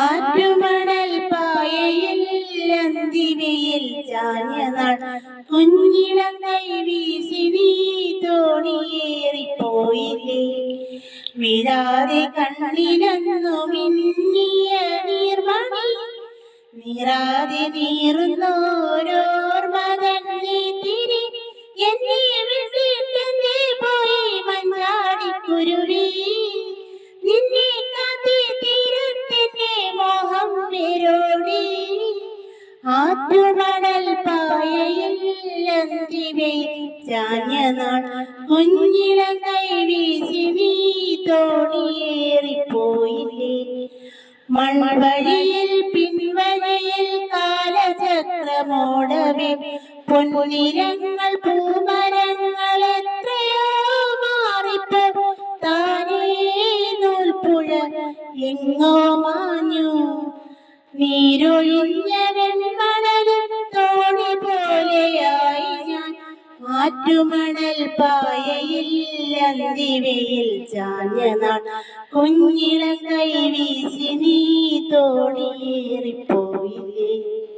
ആറ്റുമണൽ പായയിൽ അന്തിവയിൽ ചാഞ്ഞനാൾ കുഞ്ഞിളം കൈ വീശി നീ തോണിയേറിപ്പോയില്ലേ. വിഴാതെ കണ്ണിലന്നു മിന്നിയ നീർമണി നീറാതെ നീറുന്നോരോർമകൻ നീ തിരി എന്നെ വിട്ടിട്ടെന്നെ പോയി മഞ്ചാടിക്കുരുവി. നിന്നെ കാത്തി തീരത്തെന്നെ മോഹം വേരോടി. ആറ്റുമണൽ പായയിൽ അന്തിവയിൽ ചാഞ്ഞനാൾ കുഞ്ഞിളം കൈ വീശി നീ തോണിയേറിപ്പോയില്ലേ. മൺവഴിയിൽ പിൻവഴിയിൽ കാലചക്രമോടവേ പൊന്നിരങ്ങൾ പൂമരങ്ങൾ എത്രയോ മാറിപ്പോ. താനേ നൂൽപ്പുഴ എങ്ങോ മാഞ്ഞു നീരൊഴിഞ്ഞ വെൺമണൽ തോണി പോലെയായി ഞാൻ. ആറ്റുമണൽ പായയിൽ അന്തിവയിൽ ചാഞ്ഞനാൾ കുഞ്ഞിളം കൈ വീശി നീ തോണിയേറിപ്പോയില്ലേ.